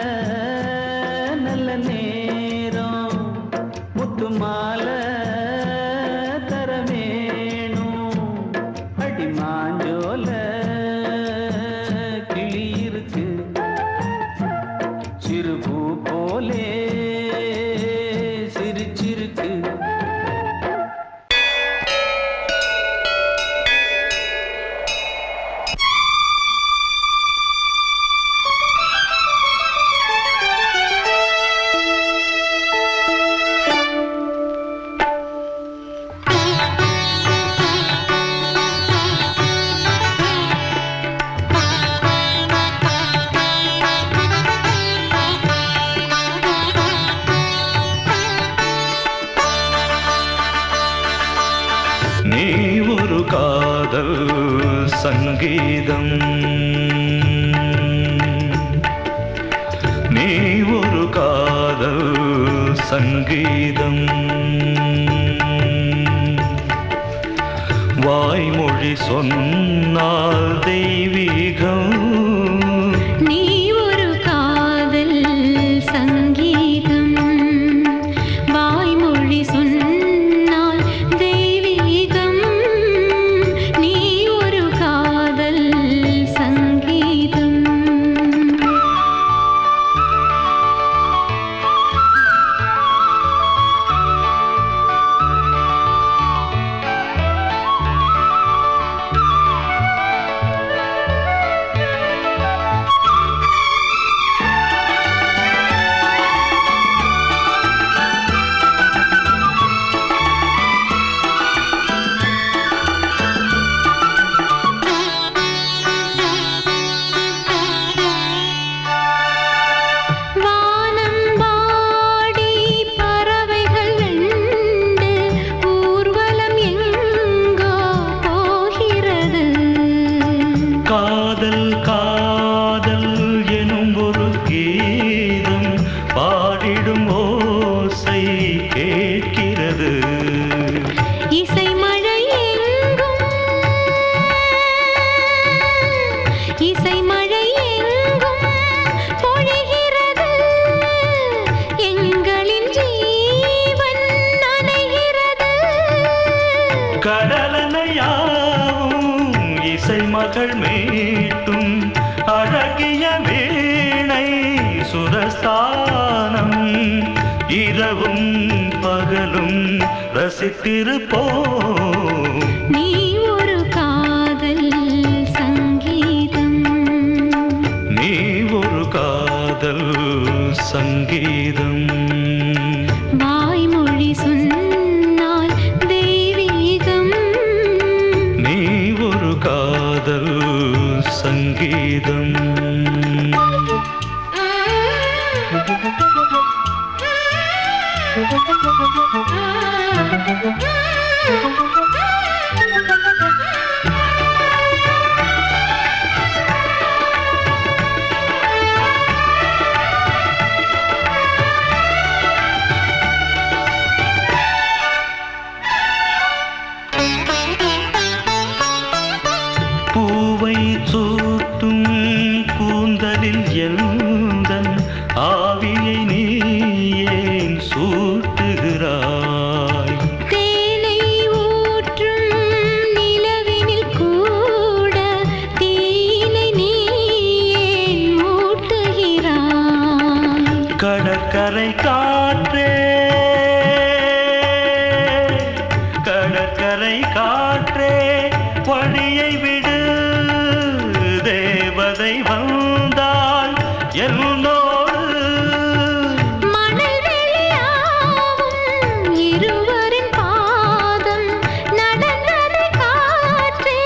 நல்ல நேரம் முத்து மாலை தர வேணும் அடி மாஞ்சோல கிளி இருக்கு சிறுபூ போலே சிரிச்சிருக்கு நீ ஒரு காதல் சங்கீதம் நீ ஒரு காதல் சங்கீதம் வாய்மொழி சொன்னால் தெய்வீகம் நீ ஒரு காதல் சங்கீதம் வாய்மொழி சொன்னால் தெய்வீகம் நீ ஒரு காதல் சங்கீதம் காதல் காதல் எனும் ஒரு கீதம் பாடிடும் ஓசை கேட்கிறது இசை மழை எங்கும் இசை மழை எங்கும் பொழிகிறது எங்களின் ஜீவன் நனைகிறது கடலனையாவும் இசை மகள் மீட்டும் அழகிய வீணை சுரஸ்தானம் இரவும் பகலும் ரசித்திருப்போம் நீ ஒரு காதல் சங்கீதம் நீ ஒரு காதல் சங்கீதம் வாய்மொழி சொன்னால் தெய்வீகம் நீ ஒரு காதல் சங்கீதம் பூவை சூட்டும் கூந்தலில் எந்தன் ஆவியை நீ ஏன் சூட்டுகிறாய் தேனை ஊற்றும் நிலவினில் கூட தீனை நீ ஏன் மூட்டுகிறாய் கடற்கரை காற்றே கடற்கரை காற்றே வழியை விடு தேவதை வந்தால் என்னோடு மணல் வெளியாகும் இருவரின் பாதம் நடந்ததை காற்றே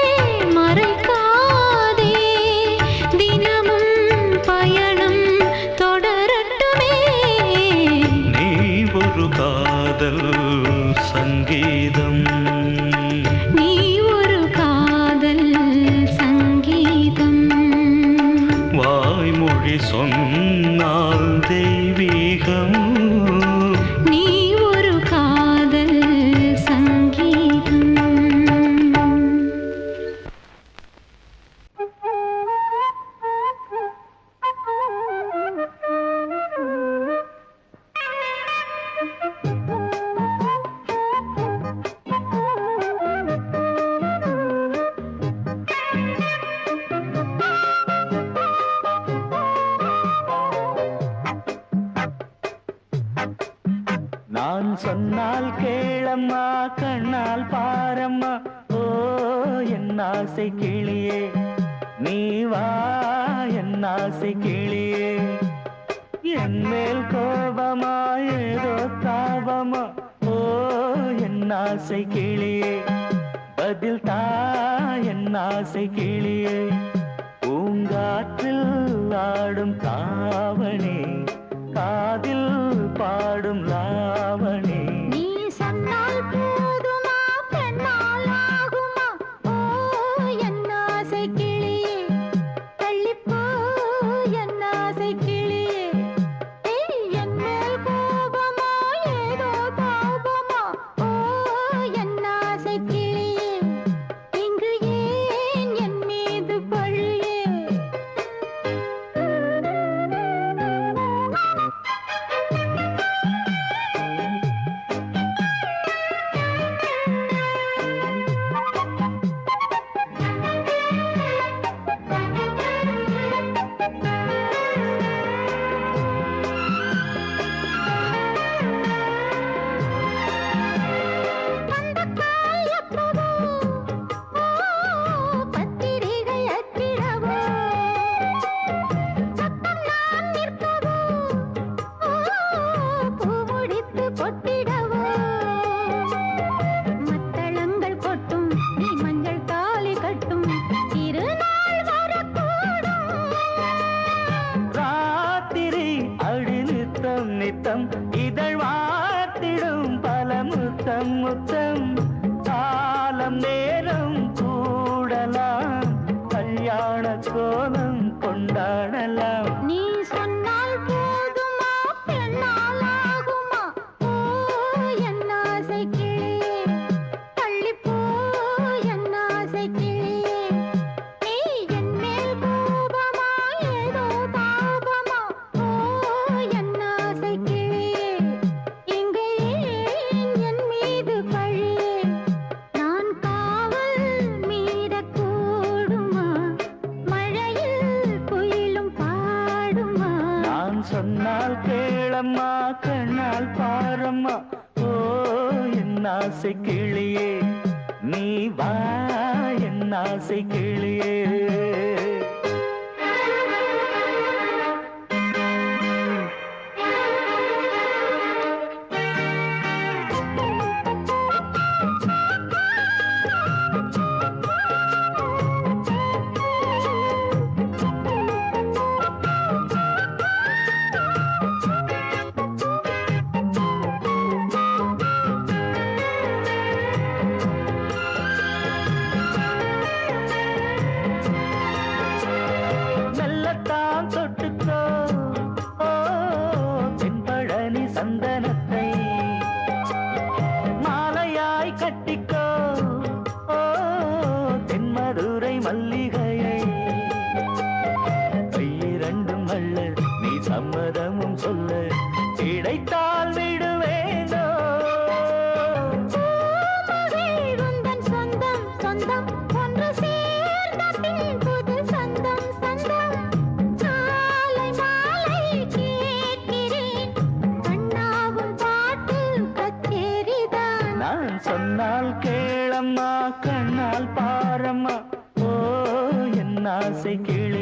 மறைக்காதே தினமும் பயணம் தொடரட்டுமே நீ ஒரு காதல் சங்கீதம் நீ ஒரு காதல் சங்கீதம் சொன்னால் கேளம்மா கண்ணால் பாரம்மா ஓ என் ஆசை கிளியே நீ வா என் ஆசை கிளியே என் மேல் கோபமா ஏதோ தாபமா ஓ என் ஆசை கிளியே பதில் தா என் ஆசை கிளியே பூங்காற்றில் ஆடும் தாவணி காதில் பாடும் லாவணி நீ சொன்னால் போதுமா பெண்ணால் ஆகுமா ஓ என் ஆசை கிளியே தள்ளிப்போ என் ஆசை கிளியே என் மேல் கோபமா ஏதோ தாபமா ஓ என் ஆசை கிளியே இங்கு ஏன் என் மீது பழியே நித்தம் இதழ் வார்த்திடும் பல முத்தம் முத்தம் காலம் நேரம் கூடலாம் கல்யாண கோலம் கொண்டாடலாம் நீ சொன்னால் போதுமா பெண்ணால் ஆகுமா ஓ என் ஆசை கிளியே தள்ளிப்போ என் ஆசை கிளியே நீ என் மேல் கோபமா ஏதோ தாபமா ஓ என் ஆசை கிளியே இங்கே என் மீது பழியே நான் காவல் மீறக்கூடுமா மழையில் குயிலும் பாடுமா நான் சொன்னால் கேளம்மா கண்ணால் பாரம்மா ஓ என் ஆசை கிளியே நீ வா என் ஆசை கிளியே மெல்லத்தான் தொட்டுக்கோ ஓ தென்பழனி சந்தனத்தை மாலையாய் கட்டிக்கோ ஓ தென்மதுரை மல்லிகையை கையிரண்டும் அள்ள நீ சம்மதமும் சொல்ல கிடைத்தால் விடுவேனோ உந்தன் சொந்தம் சொந்தம் ஒன்று சேர்ந்த பின் புது சொந்தம் சொந்தம் காலை மாலை கேட்கிறேன் கண்ணாவும் பாட்டு கச்சேரிதான் நான் சொன்னால் கேளம்மா கண்ணால் பாரம்மா ஓ என் ஆசை கிளி